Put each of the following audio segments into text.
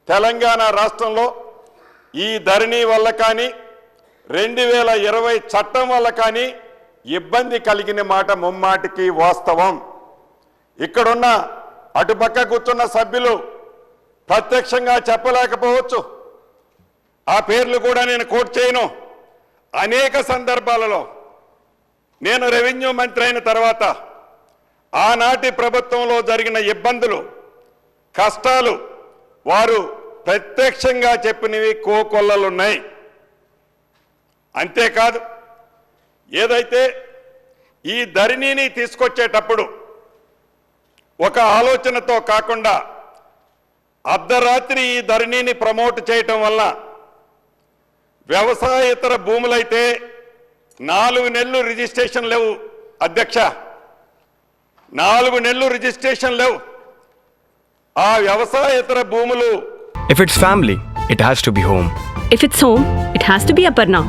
తెలంగాణ రాష్ట్రంలో ఈ ధరణి వల్ల కానీ 2020 చట్టం వల్ల కానీ ఇబ్బంది కలిగిన మాట ముమ్మాటికి వాస్తవం. ఇక్కడున్న అటుపక్క కూర్చున్న సభ్యులు ప్రత్యక్షంగా చెప్పలేకపోవచ్చు, ఆ పేర్లు కూడా నేను కోట్ చేయను. అనేక సందర్భాలలో నేను రెవెన్యూ మంత్రి అయిన తర్వాత ఆనాటి ప్రభుత్వంలో జరిగిన ఇబ్బందులు, కష్టాలు వారు ప్రత్యక్షంగా చెప్పినవి కోకొల్లలున్నాయి. అంతేకాదు, ఏదైతే ఈ ధరణిని తీసుకొచ్చేటప్పుడు ఒక ఆలోచనతో కాకుండా అర్ధరాత్రి ఈ ధరణిని ప్రమోట్ చేయటం వల్ల వ్యవసాయేతర భూములైతే 4 నెలలు రిజిస్ట్రేషన్ లేవు అధ్యక్ష, 4 నెలలు రిజిస్ట్రేషన్ లేవు. ఆ వ్యవసాయేతర భూములు If it's family, it has to be home. If it's home, it has to be Aparna.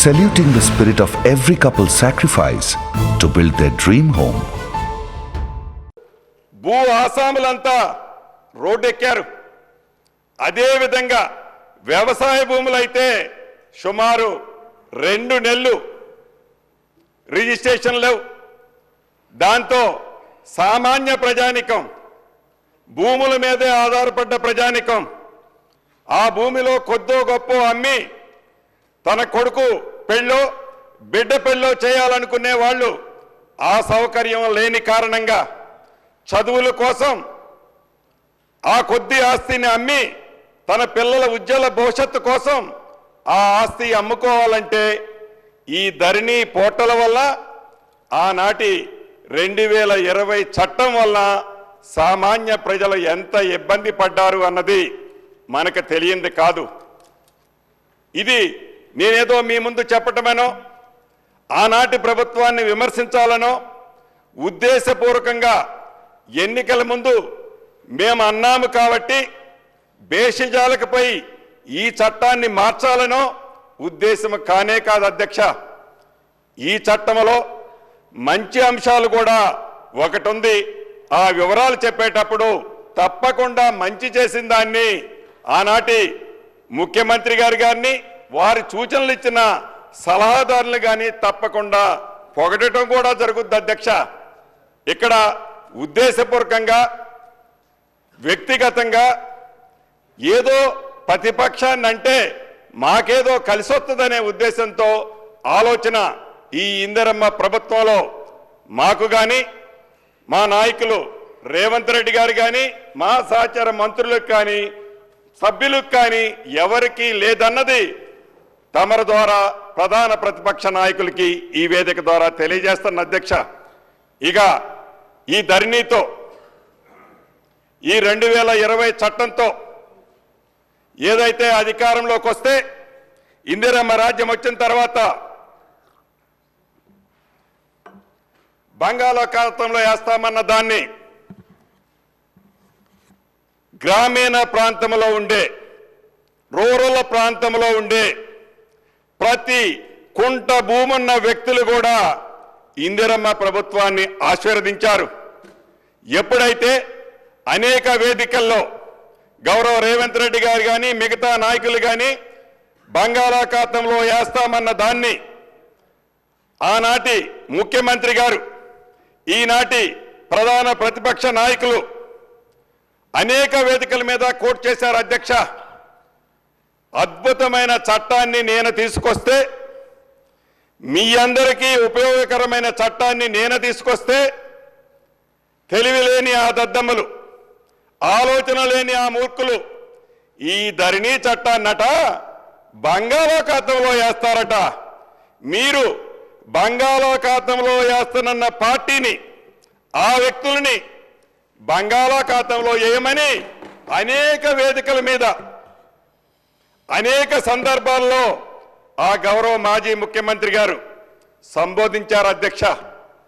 Saluting the spirit of every couple's sacrifice to build their dream home. భూ ఆసాములంతా రోడ్డెక్కారు. అదేవిధంగా వ్యవసాయ భూములైతే సుమారు 2 నెలలు రిజిస్ట్రేషన్ లేవు. దాంతో సామాన్య ప్రజానికం, భూముల మీదే ఆధారపడ్డ ప్రజానికం ఆ భూమిలో కొద్దో గొప్ప అమ్మి తన కొడుకు పెళ్ళో బిడ్డ పెళ్ళో చేయాలనుకునే వాళ్ళు ఆ సౌకర్యం లేని కారణంగా చదువుల కోసం ఆ కొద్ది ఆస్తిని అమ్మి తన పిల్లల ఉజ్వల భవిష్యత్తు కోసం ఆ ఆస్తి అమ్ముకోవాలంటే ఈ ధరణి పోర్టల్ వల్ల ఆనాటి 2020 చట్టం వల్ల సామాన్య ప్రజలు ఎంత ఇబ్బంది పడ్డారు అన్నది మనకు తెలియంది కాదు. ఇది నేనేదో మీ ముందు చెప్పటమేనో, ఆనాటి ప్రభుత్వాన్ని విమర్శించాలనో, ఉద్దేశపూర్వకంగా ఎన్నికల ముందు మేము అన్నాము కాబట్టి బేషజాలకుపై ఈ చట్టాన్ని మార్చాలనో ఉద్దేశం కానే కాదు అధ్యక్ష. ఈ చట్టంలో మంచి అంశాలు కూడా ఒకటి ఉంది. ఆ వివరాలు చెప్పేటప్పుడు తప్పకుండా మంచి చేసిన దాన్ని ఆనాటి ముఖ్యమంత్రి గారిని వారి సూచనలు ఇచ్చిన సలహాదారులు కానీ తప్పకుండా పొగడటం కూడా జరుగుద్ది అధ్యక్ష. ఇక్కడ ఉద్దేశపూర్వకంగా వ్యక్తిగతంగా ఏదో ప్రతిపక్షాన్ని అంటే మాకేదో కలిసి వస్తుందనే ఉద్దేశంతో ఆలోచన ఈ ఇందిరమ్మ ప్రభుత్వంలో మాకు కానీ మా నాయకులు రేవంత్ రెడ్డి గారు కానీ మా సహచర మంత్రులకు కానీ సభ్యులకు కానీ ఎవరికీ లేదన్నది తమరి ద్వారా ప్రధాన ప్రతిపక్ష నాయకులకి ఈ వేదిక ద్వారా తెలియజేస్తున్న అధ్యక్ష. ఇక ఈ ధరణితో ఈ 2020 చట్టంతో ఏదైతే అధికారంలోకి వస్తే ఇందిరమ్మ రాజ్యం వచ్చిన తర్వాత బంగాళాఖాతంలో వేస్తామన్న దాన్ని గ్రామీణ ప్రాంతంలో ఉండే, రూరల్ ప్రాంతంలో ఉండే ప్రతి కుంట భూమున్న వ్యక్తులు కూడా ఇందిరమ్మ ప్రభుత్వాన్ని ఆశీర్వదించారు. ఎప్పుడైతే అనేక వేదికల్లో గౌరవ రేవంత్ రెడ్డి గారు కానీ మిగతా నాయకులు కానీ బంగాళాఖాతంలో వేస్తామన్న దాన్ని ఆనాటి ముఖ్యమంత్రి గారు, ఈనాటి ప్రధాన ప్రతిపక్ష నాయకులు అనేక వేదికల మీద కోట్ చేశారు అధ్యక్ష. అద్భుతమైన చట్టాన్ని నేను తీసుకొస్తే, మీ అందరికీ ఉపయోగకరమైన చట్టాన్ని నేను తీసుకొస్తే తెలివిలేని ఆ దద్దమ్మలు, ఆలోచన లేని ఆ మూర్ఖులు ఈ ధరణి చట్టాన్నట బంగాళాఖాతంలో వేస్తారట. మీరు బంగాళాఖాతంలో వేస్తానన్న పార్టీని, ఆ వ్యక్తులని బంగాళాఖాతంలో వేయమని అనేక వేదికల మీద అనేక సందర్భాల్లో ఆ గౌరవ మాజీ ముఖ్యమంత్రి గారు సంబోధించారు అధ్యక్ష.